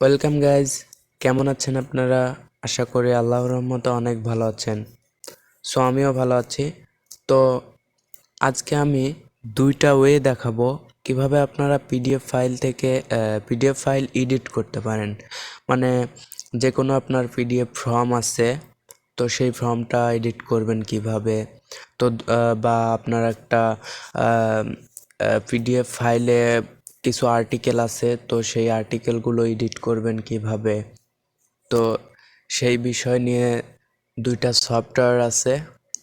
Welcome guys, কেমন আছেন আপনারা? আশা করি আল্লাহর রহমতে অনেক ভালো আছেন। সো আমিও ভালো আছি। তো আজকে আমি দুইটা ওয়ে দেখাবো কিভাবে আপনারা পিডিএফ ফাইল থেকে পিডিএফ ফাইল এডিট করতে পারেন। মানে যে কোনো আপনার পিডিএফ ফর্ম আছে, তো সেই ফর্মটা এডিট করবেন কিভাবে। তো বা আপনার একটা পিডিএফ ফাইলে কিছু আর্টিকেল আছে, তো সেই আর্টিকেলগুলো এডিট করবেন কিভাবে। তো সেই বিষয় নিয়ে দুইটা সফটওয়্যার আছে।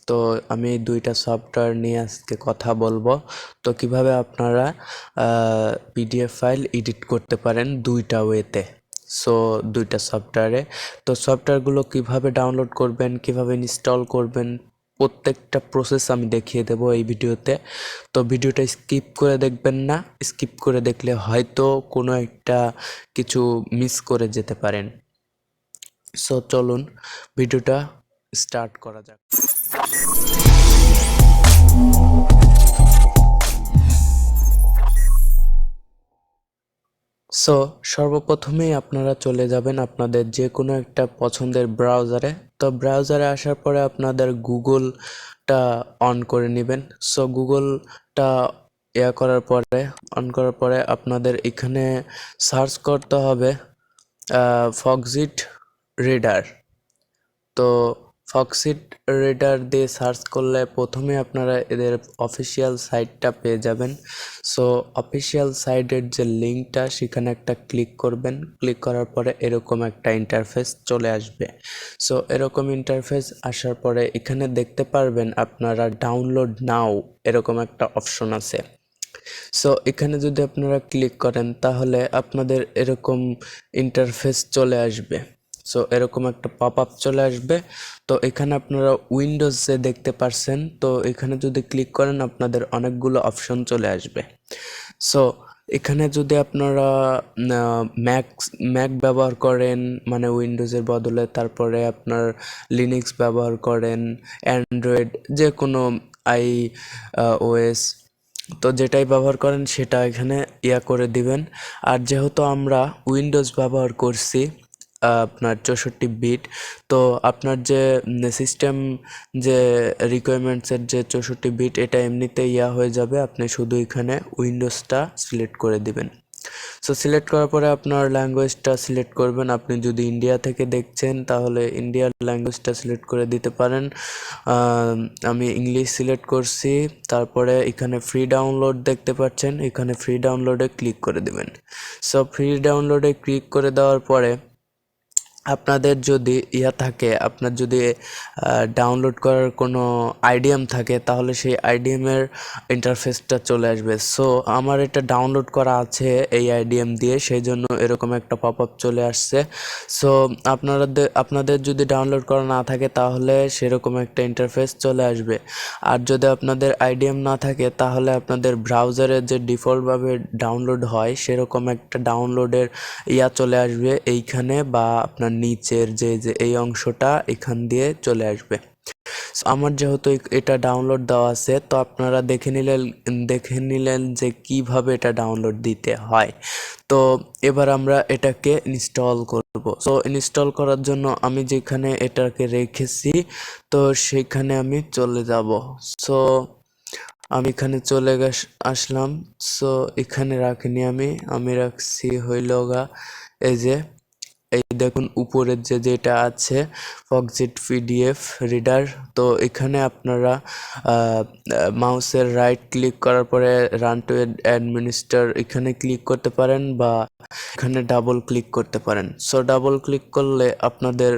তো আমি দুইটা সফটওয়্যার নিয়ে আজকে কথা বলবো। তো কিভাবে আপনারা পিডিএফ ফাইল এডিট করতে পারেন দুইটা ওয়েতে। সো দুইটা সফটওয়্যারে, তো সফটওয়্যারগুলো কিভাবে ডাউনলোড করবেন, কিভাবে ইনস্টল করবেন, প্রত্যেকটা প্রসেস আমি দেখিয়ে দেব এই ভিডিওতে। তো ভিডিওটা স্কিপ করে দেখবেন না, স্কিপ করে দেখলে হয়তো কোনো একটা কিছু মিস করে যেতে পারেন। সো চলুন ভিডিওটা স্টার্ট করা যাক। সো সর্বপ্রথমেই আপনারা চলে যাবেন আপনাদের যে কোনো একটা পছন্দের ব্রাউজারে। তো ব্রাউজারে আসার পরে আপনাদের গুগলটা অন করে নেবেন। সো গুগলটা অন করার পরে আপনাদের এখানে সার্চ করতে হবে ফক্সিট রিডার। তো ফক্সিট রিডার দিয়ে সার্চ করলে প্রথমে আপনারা এদের অফিসিয়াল সাইটটা পেয়ে যাবেন। সো অফিসিয়াল সাইটের যে লিঙ্কটা, সেখানে একটা ক্লিক করবেন। ক্লিক করার পরে এরকম একটা ইন্টারফেস চলে আসবে। সো এরকম ইন্টারফেস আসার পরে এখানে দেখতে পারবেন আপনারা ডাউনলোড নাও এরকম একটা অপশন আছে। সো এখানে যদি আপনারা ক্লিক করেন তাহলে আপনাদের এরকম ইন্টারফেস চলে আসবে। সো এরকম একটা পপ আপ চলে আসবে। তো এখানে আপনারা উইন্ডোজে দেখতে পারছেন, তো এখানে যদি ক্লিক করেন আপনাদের অনেকগুলো অপশন চলে আসবে। সো এখানে যদি আপনারা ম্যাক ব্যবহার করেন, মানে উইন্ডোজের বদলে, তারপরে আপনার লিনাক্স ব্যবহার করেন, অ্যান্ড্রয়েড, যে কোনো আই ওএস, তো যেটাই ব্যবহার করেন সেটা এখানে করে দিবেন। আর যেহেতু আমরা উইন্ডোজ ব্যবহার করছি আপনার 64 বিট, তো আপনার যে সিস্টেম যে রিকোয়ারমেন্টসের যে 64 বিট, এটা এমনিতে হয়ে যাবে। আপনি শুধু এখানে উইন্ডোজটা সিলেক্ট করে দিবেন। সো সিলেক্ট করার পরে আপনার ল্যাঙ্গুয়েজটা সিলেক্ট করবেন। আপনি যদি ইন্ডিয়া থেকে দেখছেন তাহলে ইন্ডিয়ার ল্যাঙ্গুয়েজটা সিলেক্ট করে দিতে পারেন। আমি ইংলিশ সিলেক্ট করছি। তারপরে এখানে ফ্রি ডাউনলোড দেখতে পাচ্ছেন, এখানে ফ্রি ডাউনলোডে ক্লিক করে দেবেন। সো ফ্রি ডাউনলোডে ক্লিক করে দেওয়ার পরে আপনাদের যদি থাকে, আপনার যদি ডাউনলোড করার কোনো আইডিএম থাকে, তাহলে সেই আইডিএমের ইন্টারফেসটা চলে আসবে। সো আমার এটা ডাউনলোড করা আছে এই আইডিএম দিয়ে, সেই জন্য এরকম একটা পপ আপ চলে আসছে। সো আপনাদের যদি ডাউনলোড করা না থাকে তাহলে সেরকম একটা ইন্টারফেস চলে আসবে। আর যদি আপনাদের আইডিএম না থাকে তাহলে আপনাদের ব্রাউজারে যে ডিফল্টভাবে ডাউনলোড হয় সেরকম একটা ডাউনলোডের চলে আসবে এইখানে, বা আপনার নিচের যে এই অংশটা এখান দিয়ে চলে আসবে। আমার যেহেতু এটা ডাউনলোড দেওয়া আছে, তো আপনারা দেখে নিলেন যে কিভাবে এটা ডাউনলোড দিতে হয়। তো এবার আমরা এটাকে ইনস্টল করব। সো ইনস্টল করার জন্য আমি যেখানে এটাকে রেখেছি, তো সেখানে আমি চলে যাব। সো আমি এখানে চলে আসলাম। সো এখানে রাখিনি, আমি রাখছি হইলগা এই যে, এই দেখুন উপরের যেটা আছে ফক্সিট পিডিএফ রিডার। তো এখানে আপনারা মাউসের রাইট ক্লিক করার পরে রান টু অ্যাডমিনিস্টার এখানে ক্লিক করতে পারেন, বা এখানে ডাবল ক্লিক করতে পারেন। সো ডাবল ক্লিক করলে আপনাদের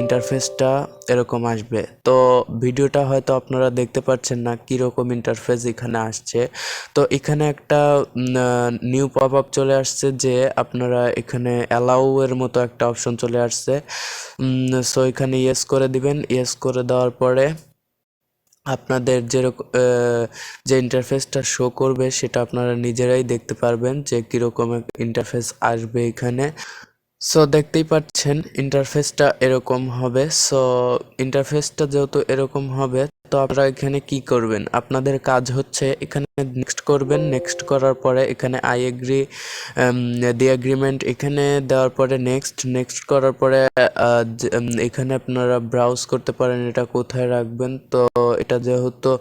ইন্টারফেসটা এরকম আসবে। তো ভিডিওটা হয়তো আপনারা দেখতে পাচ্ছেন না কীরকম ইন্টারফেস এখানে আসছে। তো এখানে একটা নিউ পপ আপ চলে আসছে যে আপনারা এখানে অ্যালাউ এর মতো একটা অপশন চলে আসছে। সো এখানে ইয়েস করে দিবেন। ইয়েস করে দেওয়ার পরে আপনাদের যে ইন্টারফেসটা শো করবে সেটা আপনারা নিজেরাই দেখতে পারবেন যে কীরকম ইন্টারফেস আসবে এখানে। সো দেখতেই পাচ্ছেন ইন্টারফেসটা এরকম হবে। সো ইন্টারফেসটা যেহেতু এরকম হবে, তো আপনারা এখানে কি করবেন, আপনাদের কাজ হচ্ছে এখানে নেক্সট করবেন। নেক্সট করার পরে এখানে আই এগ্রি দি এগ্রিমেন্ট এখানে দেওয়ার পরে নেক্সট করার পরে এখানে আপনারা ব্রাউজ করতে পারেন এটা কোথায় রাখবেন। তো এটা যেহেতু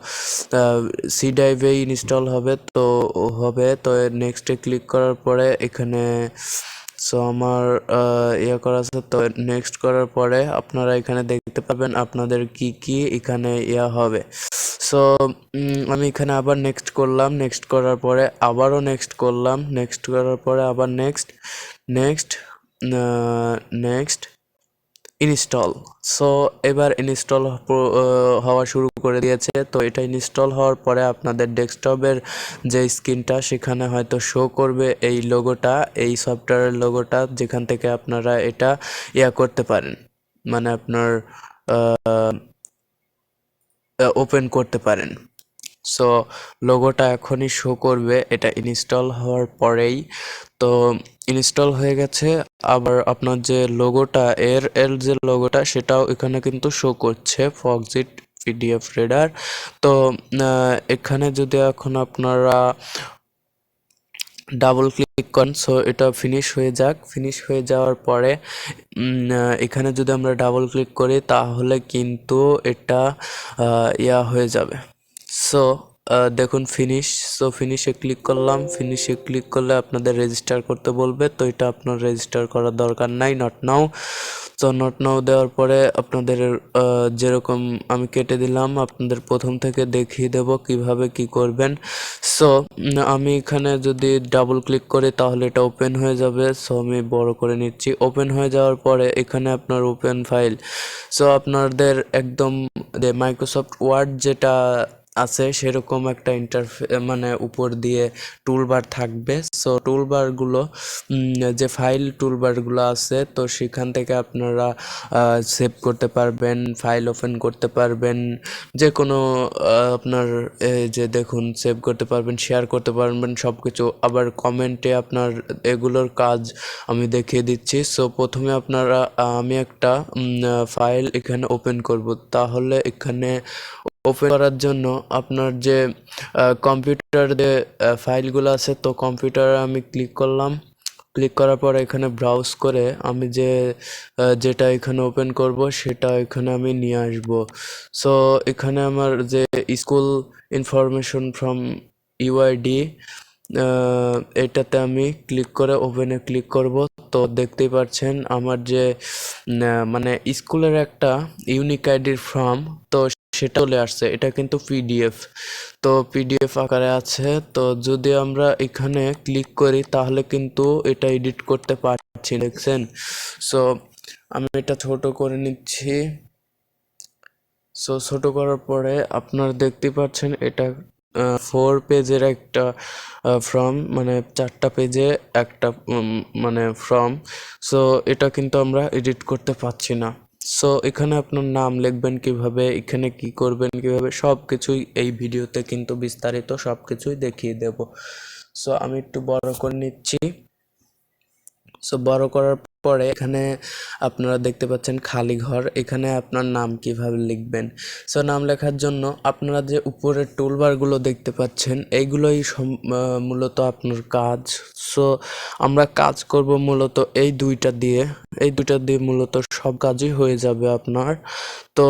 সি ড্রাইভে ইনস্টল হবে তো নেক্সটে ক্লিক করার পরে এখানে সো আমার ইয়ে করা আছে। তো নেক্সট করার পরে আপনারা এখানে দেখতে পাবেন আপনাদের কি কি এখানে ইয়া হবে। সো আমি এখানে আবার নেক্সট করলাম, নেক্সট করার পরে আবারও নেক্সট করলাম, নেক্সট করার পরে আবার next next next install. So এবার ইনস্টল হওয়া শুরু করে দিয়েছে। তো এটা ইনস্টল হওয়ার পরে আপনাদের ডেস্কটপের যে স্ক্রিনটা সেখানে হয়তো শো করবে এই লোগোটা, এই সফটওয়্যারের লোগোটা, যেখান থেকে আপনারা এটা ইয়া করতে পারেন, মানে আপনার ওপেন করতে পারেন। সো লোগোটা এখনই শো করবে এটা ইনস্টল হওয়ার পরেই। তো ইনস্টল হয়ে গেছে। আবার আপনার যে লোগোটা এর যে লোগোটা সেটাও এখানে কিন্তু শো করছে, ফক্সিট পিডিএফ রিডার। তো এখানে যদি এখন আপনারা ডাবল ক্লিক করেন, সো এটা ফিনিশ হয়ে যাক। ফিনিশ হয়ে যাওয়ার পরে এখানে যদি আমরা ডাবল ক্লিক করি তাহলে কিন্তু এটা ইয়া হয়ে যাবে। সো দেখুন ফিনিশ। সো ফিনিশে ক্লিক করলাম। ফিনিশে ক্লিক করলে আপনাদের রেজিস্টার করতে বলবে, তো এটা আপনার রেজিস্টার করার দরকার নাই, নট নাও। তো নট নাও দেওয়ার পরে আপনাদের যেরকম আমি কেটে দিলাম, আপনাদের প্রথম থেকে দেখিয়ে দেব কিভাবে কি করবেন। সো আমি এখানে যদি ডাবল ক্লিক করি তাহলে এটা ওপেন হয়ে যাবে। সো আমি বড় করে নিচ্ছি। ওপেন হয়ে যাওয়ার পরে এখানে আপনার ওপেন ফাইল। সো আপনাদের একদম যে মাইক্রোসফট ওয়ার্ড যেটা আছে সেরকম একটা মানে উপর দিয়ে টুলবার থাকবে। সো টুলবারগুলো যে ফাইল টুলবারগুলো আছে, তো সেখান থেকে আপনারা সেভ করতে পারবেন, ফাইল ওপেন করতে পারবেন, যে কোনো আপনার যে দেখুন সেভ করতে পারবেন, শেয়ার করতে পারবেন সব কিছু। আবার কমেন্টে আপনার এগুলোর কাজ আমি দেখিয়ে দিচ্ছি। সো প্রথমে আপনারা আমি একটা ফাইল এখানে ওপেন করব। তাহলে এখানে ওপেন করার জন্য আপনার যে কম্পিউটার যে ফাইলগুলো আছে, তো কম্পিউটারে আমি ক্লিক করলাম। ক্লিক করার পর এখানে ব্রাউজ করে আমি যেটা এখানে ওপেন করব সেটা এখানে আমি নিয়ে আসব। সো এখানে আমার যে স্কুল ইনফরমেশন ফ্রম ইউআইডি এটাতে আমি ক্লিক করে ওপেনে ক্লিক করব। তো দেখতেই পাচ্ছেন আমার যে মানে স্কুলের একটা ইউনিক আইডির ফর্ম, তো সেটা চলে আসছে। এটা কিন্তু পিডিএফ, তো পিডিএফ আকারে আছে। তো যদি আমরা এখানে ক্লিক করি তাহলে কিন্তু এটা এডিট করতে পারছি, দেখছেন। সো আমি এটা ছোট করে নিচ্ছি। সো ছোট করার পরে আপনারা দেখতে পাচ্ছেন এটা 4 পেজের একটা ফর্ম, মানে 4টা পেজে একটা মানে ফর্ম। সো এটা কিন্তু আমরা এডিট করতে পারছি না। সো এখানে আপনার নাম লিখবেন কিভাবে, এখানে কি করবেন কিভাবে, সব কিছুই এই ভিডিওতে কিন্তু বিস্তারিত সব কিছুই দেখিয়ে দেব। সো আমি একটু বড় করে নিচ্ছি। সো বড় করার পরে এখানে আপনারা দেখতে পাচ্ছেন খালি ঘর, এখানে আপনার নাম কিভাবে লিখবেন। সো নাম লেখার জন্য আপনারা যে উপরের টুলবারগুলো দেখতে পাচ্ছেন এইগুলোই মূলত আপনার কাজ। সো আমরা কাজ করব মূলত এই দুইটা দিয়ে মূলত সব কাজই হয়ে যাবে আপনার। তো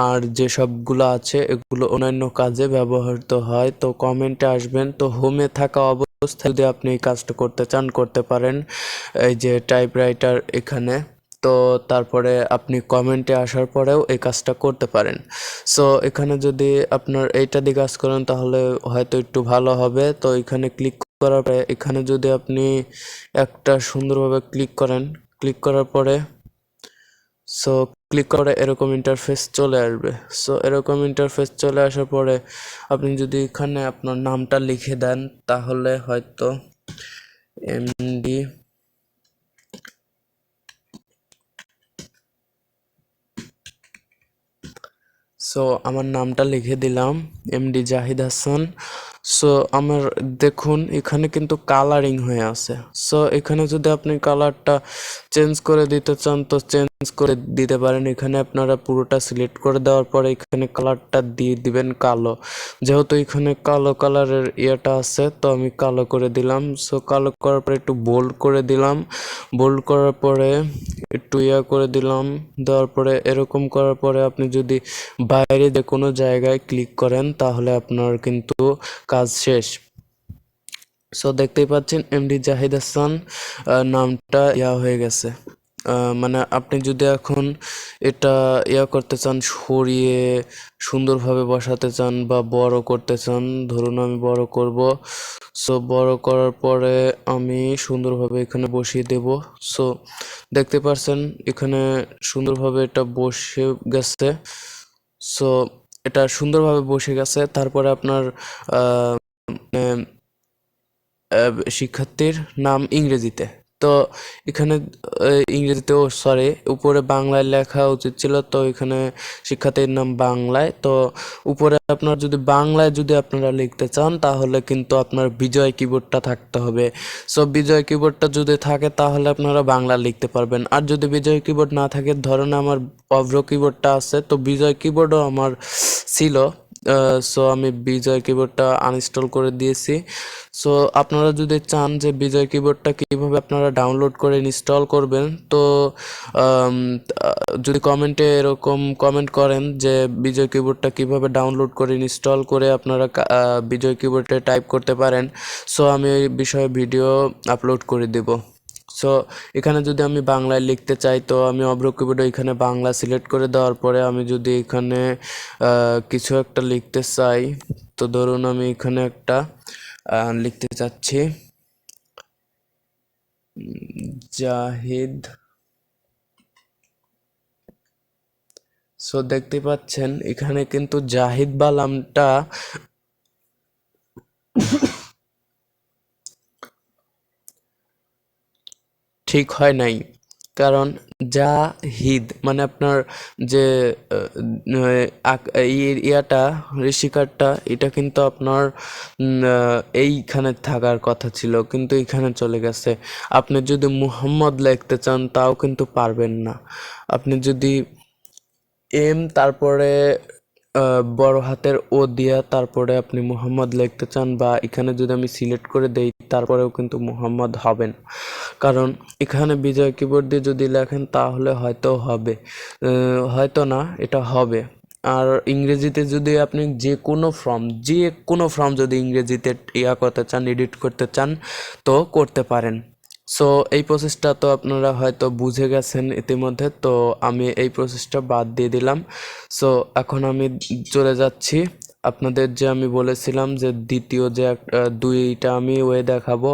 আর যে সবগুলো আছে এগুলো অন্যান্য কাজে ব্যবহৃত হয়। তো কমেন্টে আসবেন, তো হোমে থাকা অবস্থায় যদি আপনি এই কাজটা করতে চান করতে পারেন, এই যে টাইপরাইটার এখানে। তো তারপরে আপনি কমেন্টে আসার পরেও এই কাজটা করতে পারেন। সো এখানে যদি আপনার এইটা দিয়ে কাজ করেন তাহলে হয়তো একটু ভালো হবে। তো এখানে ক্লিক করার পরে এখানে যদি আপনি একটা সুন্দরভাবে ক্লিক করেন, ক্লিক করার পরে সো ক্লিক করে এরকম ইন্টারফেস চলে আসবে। সো এরকম ইন্টারফেস চলে আসার পরে আপনি যদি এখানে আপনার নামটা লিখে দেন তাহলে হয়তো এমডি সো আমার নামটা লিখে দিলাম, এমডি জাহিদ হাসান। সো আমার দেখুন এখানে কিন্তু কালারিং হয়ে আছে। সো এখানে যদি আপনি কালারটা চেঞ্জ করে দিতে চান তো চেঞ্জ করে দিতে পারেন। এখানে আপনারা পুরোটা সিলেক্ট করে দেওয়ার পরে এখানে কালারটা দিয়ে দিবেন কালো। যেহেতু এখানে কালো কালারের ইয়েটা আছে তো আমি কালো করে দিলাম। সো কালো করার পরে একটু বোল্ড করে দিলাম। বোল্ড করার পরে একটু ইয়া করে দিলাম। দেওয়ার পরে এরকম করার পরে আপনি যদি বাইরে যে কোনো জায়গায় ক্লিক করেন তাহলে আপনার কিন্তু কাজ শেষ। সো দেখতেই পাচ্ছেন এমডি জাহিদ হাসান নামটা ইয়া হয়ে গেছে। মানে আপনি যদি এখন এটা ইয়া করতে চান, সরিয়ে সুন্দরভাবে বসাতে চান বা বড় করতে চান, ধরুন আমি বড় করব। সো বড় করার পরে আমি সুন্দরভাবে এখানে বসিয়ে দেব। সো দেখতে পাচ্ছেন এখানে সুন্দরভাবে এটা বসে গেছে। সো এটা সুন্দরভাবে বসে গেছে। তারপরে আপনার শিক্ষার্থীর নাম ইংরেজিতে, তো এখানে ইংরেজিতেও সরি উপরে বাংলায় লেখা উচিত ছিল, তো এখানে শিক্ষার্থীর নাম বাংলায়। তো উপরে আপনার যদি বাংলায় যদি আপনারা লিখতে চান তাহলে কিন্তু আপনার বিজয় কিবোর্ডটা থাকতে হবে। সো বিজয় কিবোর্ডটা যদি থাকে তাহলে আপনারা বাংলা লিখতে পারবেন। আর যদি বিজয় কিবোর্ড না থাকে, ধরেন আমার অভ্র কিবোর্ডটা আছে, তো বিজয় কিবোর্ডও আমার ছিল। সো আমি বিজয় কিবোর্ডটা আনইনস্টল করে দিয়েছি। সো আপনারা যদি চান যে বিজয় কিবোর্ডটা কীভাবে আপনারা ডাউনলোড করে ইনস্টল করবেন, তো আম, যদি কমেন্টে এরকম কমেন্ট করেন যে বিজয় কিবোর্ডটা কীভাবে ডাউনলোড করে ইনস্টল করে আপনারা বিজয় কিবোর্ডে টাইপ করতে পারেন, সো আমি এই বিষয়ে ভিডিও আপলোড করে দেব। সো এখানে যদি আমি বাংলায় লিখতে চাই তো আমি অভ্র কিবোর্ডে এখানে বাংলা সিলেক্ট করে দেওয়ার পরে আমি যদি এখানে কিছু একটা লিখতে চাই, তো ধরুন আমি এখানে একটা লিখতে চাচ্ছি জাহিদ। সো দেখতে পাচ্ছেন এখানে কিন্তু জাহিদ বালামটা ঠিক হয় নাই, কারণ জাহিদ মানে আপনার যে ইয়াটা ঋষিকারটা এটা কিন্তু আপনার এইখানে থাকার কথা ছিল, কিন্তু এখানে চলে গেছে। আপনি যদি মুহাম্মদ লিখতে চান তাও কিন্তু পারবেন না। আপনি যদি তারপরে বড় হাতের ও দিয়া তারপরে আপনি মুহাম্মদ লিখতে চান বা এখানে যদি আমি সিলেক্ট করে দেই তারপরেও কিন্তু মুহাম্মদ হবে না, কারণ এখানে বিজয় কিবোর্ড দিয়ে যদি লেখেন তাহলে হয়তো হবে, হয়তো না, এটা হবে। আর ইংরেজিতে যদি আপনি যে কোনো ফর্ম যদি ইংরেজিতে ইয়া করতে চান, এডিট করতে চান তো করতে পারেন। সো এই প্রসেসটা তো আপনারা হয়তো বুঝে গেছেন ইতিমধ্যে, তো আমি এই প্রসেসটা বাদ দিয়ে দিলাম। সো এখন আমি চলে যাচ্ছি আপনাদের যে আমি বলেছিলাম যে দ্বিতীয় যে দুইটা আমি ওয়ে দেখাবো।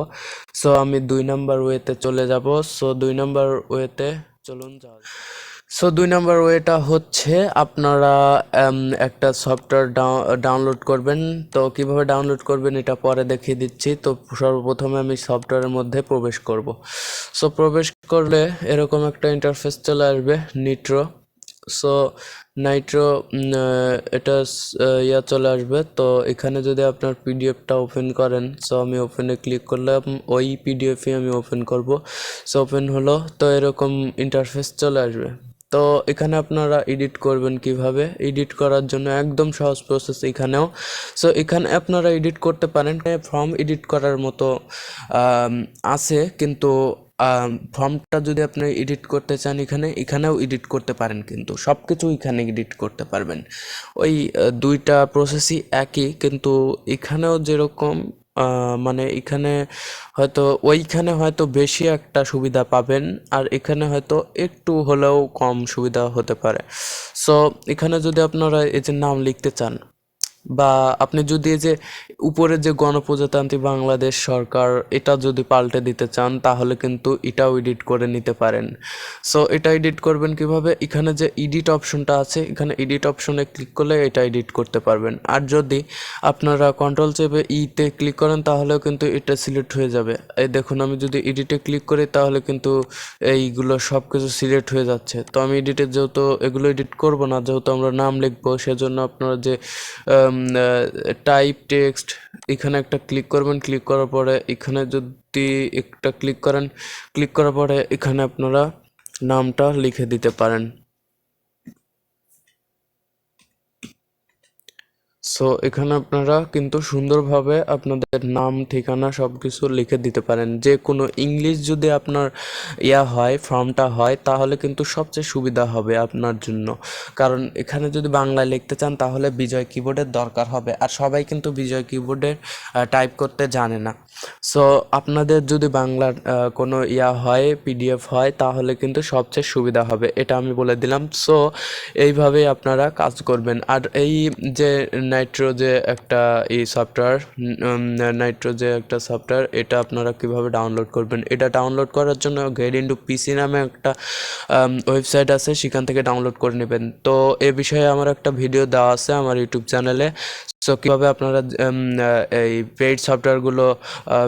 সো আমি 2 নাম্বার ওয়েতে চলে যাব। সো 2 নাম্বার ওয়েতে চলুন যাওয়া যাক। সো 2 নাম্বার ওয়েটা হচ্ছে আপনারা একটা সফটওয়্যার ডাউনলোড করবেন। তো কিভাবে ডাউনলোড করবেন এটা পরে দেখিয়ে দিচ্ছি। তো সর্বপ্রথমে আমি সফটওয়্যারের মধ্যে প্রবেশ করব। সো প্রবেশ করলে এরকম একটা ইন্টারফেস চলে আসবে নিট্রো। সো নাইট্রো এটা ইয়া চলে আসবে। তো এখানে যদি আপনার পিডিএফটা ওপেন করেন, সো আমি ওপেনে ক্লিক করলে ওই পিডিএফই আমি ওপেন করব। সো ওপেন হলো, তো এরকম ইন্টারফেস চলে আসবে। তো এখানে আপনারা এডিট করবেন কিভাবে, এডিট করার জন্য একদম সহজ প্রসেস এখানেও। সো এখানে আপনারা এডিট করতে পারেন, ফর্ম এডিট করার মতো আছে, কিন্তু ফর্মটা যদি আপনি এডিট করতে চান এখানেও এডিট করতে পারেন, কিন্তু সব কিছু এখানে এডিট করতে পারবেন। ওই দুইটা প্রসেসই একই, কিন্তু এখানেও যেরকম মানে এখানে ওইখানে হয়তো বেশি একটা সুবিধা পাবেন, আর এখানে হয়তো একটু হলেও কম সুবিধা হতে পারে। সো এখানে যদি আপনারা এই যে নাম লিখতে চান, বা আপনি যদি এই যে উপরে যে গণপ্রজাতন্ত্রী বাংলাদেশ সরকার এটা যদি পাল্টে দিতে চান তাহলে কিন্তু এটাও এডিট করে নিতে পারেন। সো এটা এডিট করবেন কিভাবে, এখানে যে এডিট অপশনটা আছে এখানে এডিট অপশনে ক্লিক করলে এটা এডিট করতে পারবেন। আর যদি আপনারা কন্ট্রোল চেপে ইতে ক্লিক করেন তাহলেও কিন্তু এটা সিলেক্ট হয়ে যাবে। এই দেখুন আমি যদি এডিটে ক্লিক করি তাহলে কিন্তু এইগুলো সব কিছু সিলেক্ট হয়ে যাচ্ছে। তো আমি এডিটে যেহেতু এগুলো এডিট করব না, যেহেতু আমরা নাম লিখবো, সেজন্য আপনারা যে টাইপ টেক্সট, এখানে একটা ক্লিক করবেন। ক্লিক করার পরে এখানে যদি একটা ক্লিক করেন, ক্লিক করার পরে এখানে আপনারা নামটা লিখে দিতে পারেন। সো এখানে আপনারা কিন্তু সুন্দরভাবে আপনাদের নাম, ঠিকানা সব কিছু লিখে দিতে পারেন। যে কোনো ইংলিশ যদি আপনার হয়, ফর্মটা হয়, তাহলে কিন্তু সবচেয়ে সুবিধা হবে আপনার জন্য। কারণ এখানে যদি বাংলায় লিখতে চান তাহলে বিজয় কিবোর্ডের দরকার হবে, আর সবাই কিন্তু বিজয় কিবোর্ডে টাইপ করতে জানে না। সো আপনাদের যদি বাংলার কোনো হয়, পিডিএফ হয়, তাহলে কিন্তু সবচেয়ে সুবিধা হবে, এটা আমি বলে দিলাম। সো এইভাবেই আপনারা কাজ করবেন। আর এই যে নাইট্রো যে একটা সফটওয়্যার, নাইট্রো যে একটা সফটওয়্যার, এটা আপনারা কিভাবে ডাউনলোড করবেন, এটা ডাউনলোড করার জন্য গেট ইনটু পিসি নামে একটা ওয়েবসাইট আছে, সেখান থেকে ডাউনলোড করে নেবেন। তো এ বিষয়ে আমার একটা ভিডিও দেওয়া আছে আমার ইউটিউব চ্যানেলে। সো কীভাবে আপনারা এই পেইড সফটওয়্যারগুলো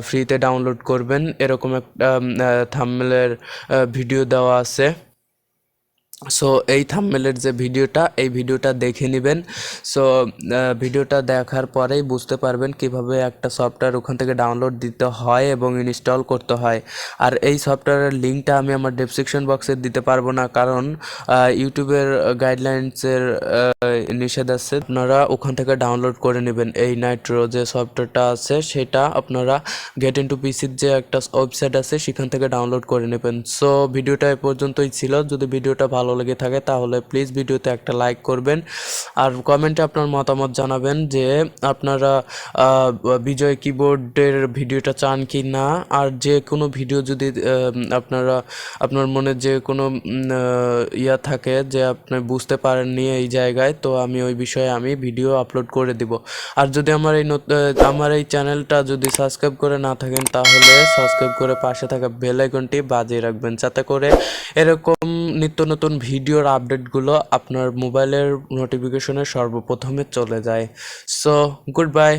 ফ্রিতে ডাউনলোড করবেন, এরকম একটা থাম্বনেলের ভিডিও দেওয়া আছে। সো এই থাম্বনেলের যে ভিডিওটা, এই ভিডিওটা দেখে নেবেন। সো ভিডিওটা দেখার পরেই বুঝতে পারবেন কিভাবে একটা সফটওয়্যার ওখান থেকে ডাউনলোড দিতে হয় এবং ইনস্টল করতে হয়। আর এই সফটওয়্যারের লিঙ্কটা আমি আমার ডেসক্রিপশন বক্সে দিতে পারবো না, কারণ ইউটিউবের গাইডলাইন্সের নিষেধ আছে। আপনারা ওখান থেকে ডাউনলোড করে নেবেন এই নাইট্রো যে সফটওয়্যারটা আছে, সেটা আপনারা গেট ইনটু পিসির যে একটা ওয়েবসাইট আছে সেখান থেকে ডাউনলোড করে নেবেন। সো ভিডিওটা এ পর্যন্তই ছিল। যদি ভিডিওটা ভালো লেগে থাকে তাহলে প্লিজ ভিডিওতে একটা লাইক করবেন, আর কমেন্টে আপনার মতামত জানাবেন যে আপনারা বিজয় কিবোর্ডের ভিডিওটা চান কি না। আর যে কোনো ভিডিও যদি আপনার মনে যে কোনো থাকে যে আপনি বুঝতে পারেননি এই জায়গায়, তো আমি ওই বিষয়ে আমি ভিডিও আপলোড করে দিব। আর যদি আমার এই চ্যানেলটা যদি সাবস্ক্রাইব করে না থাকেন, তাহলে সাবস্ক্রাইব করে পাশে থাকা বেল আইকনটি বাজিয়ে রাখবেন, যাতে করে এরকম নিত্য নতুন ভিডিওর আপডেটগুলো আপনার মোবাইলের নোটিফিকেশনে সর্বপ্রথমে চলে যায়। So good bye.